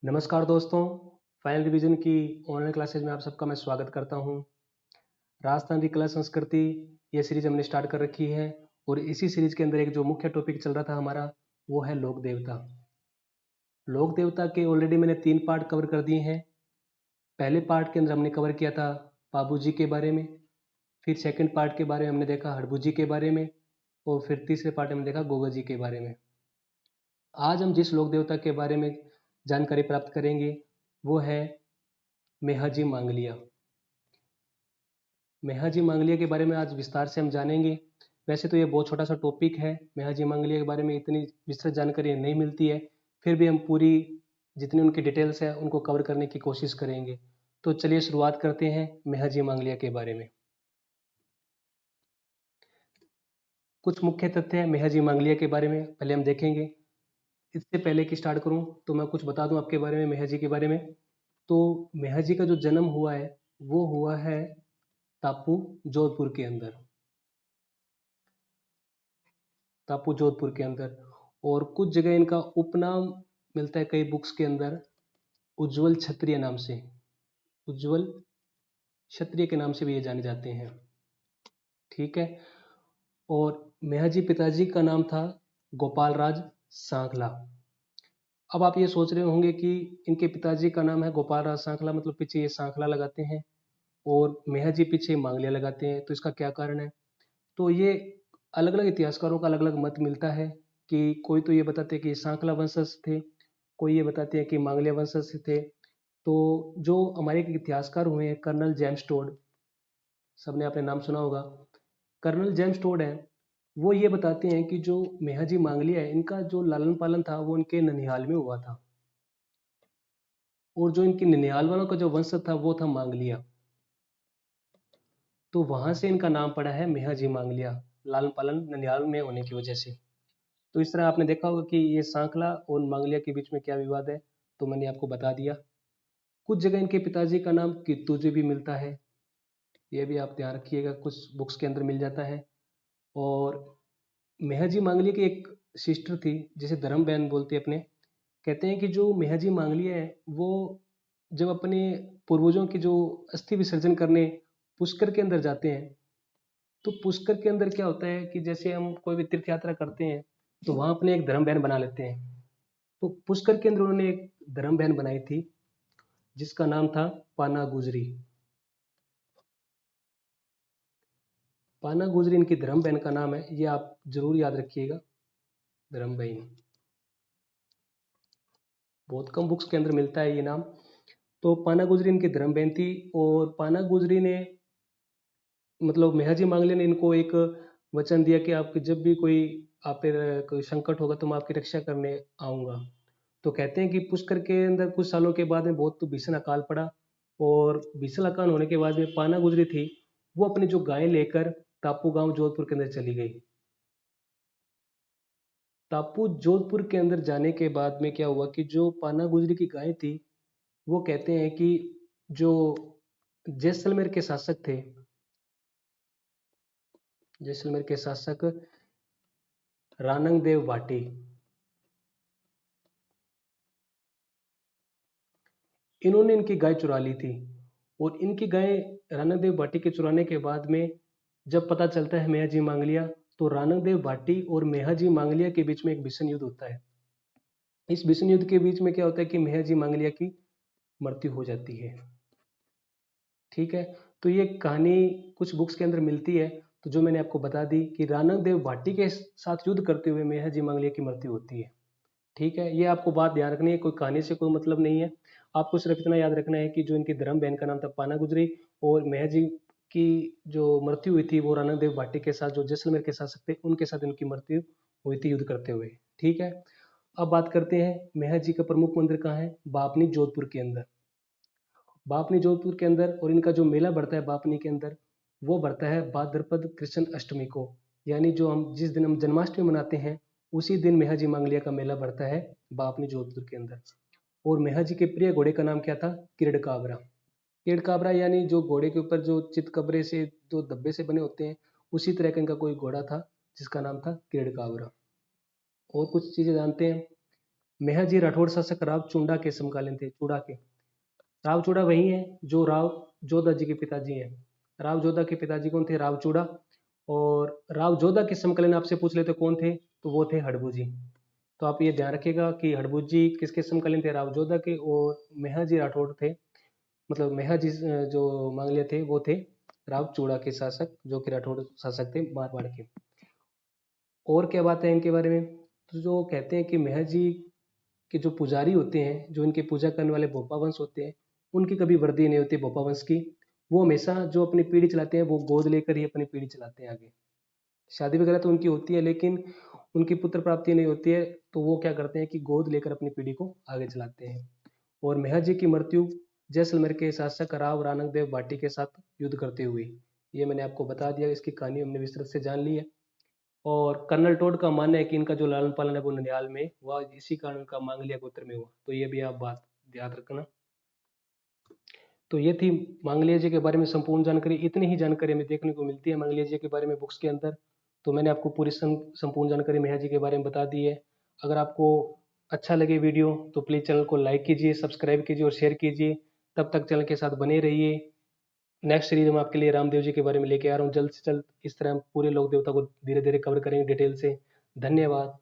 नमस्कार दोस्तों, final revision की ऑनलाइन क्लासेज में आप सबका मैं स्वागत करता हूं। राजस्थान की कला संस्कृति ये सीरीज हमने स्टार्ट कर रखी है और इसी सीरीज के अंदर एक जो मुख्य टॉपिक चल रहा था हमारा वो है लोक देवता। लोक देवता के ऑलरेडी मैंने 3 पार्ट कवर कर दिए हैं। पहले पार्ट के अंदर हमने कवर किया था बाबू जी के बारे में, फिर सेकंड पार्ट के बारे में हमने देखा हड़बू जी के बारे में और फिर तीसरे पार्ट में हमने देखा गोगा जी के बारे में। आज हम जिस लोक देवता के बारे में जानकारी प्राप्त करेंगे वो है मेहाजी मांगलिया। मेहाजी मांगलिया के बारे में आज विस्तार से हम जानेंगे। वैसे तो ये बहुत छोटा सा टॉपिक है, मेहाजी मांगलिया के बारे में इतनी विस्तृत जानकारी नहीं मिलती है, फिर भी हम पूरी जितनी उनकी डिटेल्स है उनको कवर करने की कोशिश करेंगे। तो चलिए शुरुआत करते हैं मेहाजी मांगलिया के बारे में। कुछ मुख्य तथ्य हैं मेहाजी मांगलिया के बारे में पहले हम देखेंगे। इससे पहले कि स्टार्ट करूं तो मैं कुछ बता दूं आपके बारे में, मेहाजी के बारे में। तो मेहाजी का जो जन्म हुआ है वो हुआ है टापू जोधपुर के अंदर, टापू जोधपुर के अंदर। और कुछ जगह इनका उपनाम मिलता है कई बुक्स के अंदर, उज्जवल क्षत्रिय नाम से। उज्जवल क्षत्रिय के नाम से भी ये जाने जाते हैं। ठीक है। और मेहाजी पिताजी का नाम था गोपाल राज सांखला। अब आप ये सोच रहे होंगे कि इनके पिताजी का नाम है गोपाल राज सांखला, मतलब पीछे ये सांखला लगाते हैं और मेहाजी पीछे मांगलिया लगाते हैं, तो इसका क्या कारण है? तो ये अलग अलग इतिहासकारों का अलग अलग मत मिलता है कि कोई तो ये बताते हैं कि सांकला वंशज थे, कोई ये बताते हैं कि मांगलिया वंशज थे। तो जो हमारे एक इतिहासकार हुए हैं कर्नल जेम्स टोड, सबने आपने नाम सुना होगा, कर्नल जेम्स टोड है, वो ये बताते हैं कि जो मेहाजी मांगलिया है इनका जो लालन पालन था वो उनके ननिहाल में हुआ था और जो इनके ननिहाल वालों का जो वंश था वो था मांगलिया। तो वहां से इनका नाम पड़ा है मेहाजी मांगलिया, लालन पालन ननिहाल में होने की वजह से। तो इस तरह आपने देखा होगा कि ये सांकला और मांगलिया के बीच में क्या विवाद है, तो मैंने आपको बता दिया। कुछ जगह इनके पिताजी का नाम कित्तूजी भी मिलता है, ये भी आप ध्यान रखिएगा, कुछ बुक्स के अंदर मिल जाता है। और मेहाजी मांगलिया की एक सिस्टर थी जिसे धर्म बहन बोलते हैं अपने। कहते हैं कि जो मेहाजी मांगलिया है वो जब अपने पूर्वजों की जो अस्थि विसर्जन करने पुष्कर के अंदर जाते हैं, तो पुष्कर के अंदर क्या होता है कि जैसे हम कोई भी तीर्थ यात्रा करते हैं तो वहां अपने एक धर्म बहन बना लेते हैं। तो पुष्कर के अंदर उन्होंने एक धर्म बहन बनाई थी जिसका नाम था पाना गुजरी। पाना गुजरी इनकी धर्म बहन का नाम है, ये आप जरूर याद रखिएगा, धर्म बहन। बहुत कम बुक्स के अंदर मिलता है ये नाम। तो पाना गुजरी इनकी धर्म बहन थी और पाना गुजरी ने मतलब मेहाजी मांगले ने इनको एक वचन दिया कि आपकी जब भी कोई आप पे कोई संकट होगा तो मैं आपकी रक्षा करने आऊंगा। तो कहते हैं कि पुष्कर के अंदर कुछ सालों के बाद में बहुत भीषण अकाल पड़ा और भीषण अकाल होने के बाद में पाना गुजरी थी वो अपनी जो गाय लेकर टापू गांव जोधपुर के अंदर चली गई। टापू जोधपुर के अंदर जाने के बाद में क्या हुआ कि जो पाना गुजरी की गाय थी वो कहते हैं कि जो जैसलमेर के शासक थे, जैसलमेर के शासक रानंग देव भाटी, इन्होंने इनकी गाय चुरा ली थी। और इनकी गाय रानक देव भाटी के चुराने के बाद में जब पता चलता है मेहाजी मांगलिया, तो रानक देव भाटी और मेहाजी मांगलिया के बीच में एक भीषण युद्ध होता है। इस भीषण युद्ध के बीच में क्या होता है कि मेहाजी मांगलिया की मृत्यु हो जाती है। ठीक है। तो ये कहानी कुछ बुक्स के अंदर मिलती है, तो जो मैंने आपको बता दी कि रानक देव भाटी के साथ युद्ध करते हुए मेहाजी मांगलिया की मृत्यु होती है। ठीक है, ये आपको बात ध्यान रखनी है, कोई कहानी से कोई मतलब नहीं है। आपको सिर्फ इतना याद रखना है कि जो इनकी धर्म बहन का नाम था पाना गुजरी और मेहर जी की जो मृत्यु हुई थी वो राणा देव भाटी के साथ जो जैसलमेर के शासक थे उनके साथ इनकी मृत्यु हुई थी युद्ध करते हुए। ठीक है। अब बात करते हैं मेहर जी का प्रमुख मंदिर कहाँ है। बापनी जोधपुर के अंदर। बापनी जोधपुर के अंदर, और इनका जो मेला बढ़ता है बापनी के अंदर वो बढ़ता है भाद्रपद कृष्ण अष्टमी को, यानी जो हम जिस दिन हम जन्माष्टमी मनाते हैं उसी दिन मेहाजी मांगलिया का मेला बढ़ता है बापनी जोधपुर के अंदर। और मेहाजी के प्रिय घोड़े का नाम क्या था? किरड काबरा। किरड काबरा यानी जो घोड़े के ऊपर जो चितकबरे से जो धब्बे से बने होते हैं उसी तरह का इनका कोई घोड़ा था जिसका नाम था किरड काबरा। और कुछ चीजें जानते हैं। मेहाजी राठौड़ शासक राव चुंडा के समकालीन थे। चूड़ा के, राव चूड़ा वही है जो राव जोधा जी के पिताजी हैं। राव जोधा के पिताजी कौन थे? राव चूड़ा। और राव जोधा के समकालीन आपसे पूछ लेते कौन थे, तो वो थे हड़बू जी। तो आप ये ध्यान रखिएगा कि हड़बू जी किसके समकालीन थे? राव जोधा के। और मेहाजी राठौड़ थे, मतलब मेहाजी जो मांगलिया थे वो थे राव चूड़ा के शासक, जो कि राठौड़ शासक थे मारवाड़ के। और क्या बात है इनके बारे में? तो जो कहते हैं कि मेहाजी के जो पुजारी होते हैं, जो इनके पूजा करने वाले भोपा वंश होते हैं, उनकी कभी वृद्धि नहीं होती भोपा वंश की। वो हमेशा जो अपनी पीढ़ी चलाते हैं वो गोद लेकर ही अपनी पीढ़ी चलाते हैं आगे। शादी वगैरह तो उनकी होती है, लेकिन उनकी पुत्र प्राप्ति नहीं होती है, तो वो क्या करते हैं कि गोद लेकर अपनी पीढ़ी को आगे चलाते हैं। और मेहर की मृत्यु जैसलमेर के शासक राव रानक देव भाटी के साथ युद्ध करते हुए। ये मैंने आपको बता दिया, इसकी कहानी हमने विस्तृत से जान ली है। और कर्नल टोड का मानना है कि इनका जो लालन पालन है वो ननिहाल में हुआ, इसी कारण उनका मांगलिया गोत्र में हुआ। तो ये भी आप बात याद रखना। तो ये थी मांगलिया जी के बारे में संपूर्ण जानकारी। इतनी ही जानकारी हमें देखने को मिलती है मांगलिया जी के बारे में बुक्स के अंदर। तो मैंने आपको पूरी संपूर्ण जानकारी मेहर जी के बारे में बता दी है। अगर आपको अच्छा लगे वीडियो तो प्लीज़ चैनल को लाइक कीजिए, सब्सक्राइब कीजिए और शेयर कीजिए। तब तक चैनल के साथ बने रहिए। नेक्स्ट सीरीज में आपके लिए रामदेव जी के बारे में लेके आ रहा हूँ जल्द से जल्द। इस तरह हम पूरे लोक देवता को धीरे धीरे कवर करेंगे डिटेल से। धन्यवाद।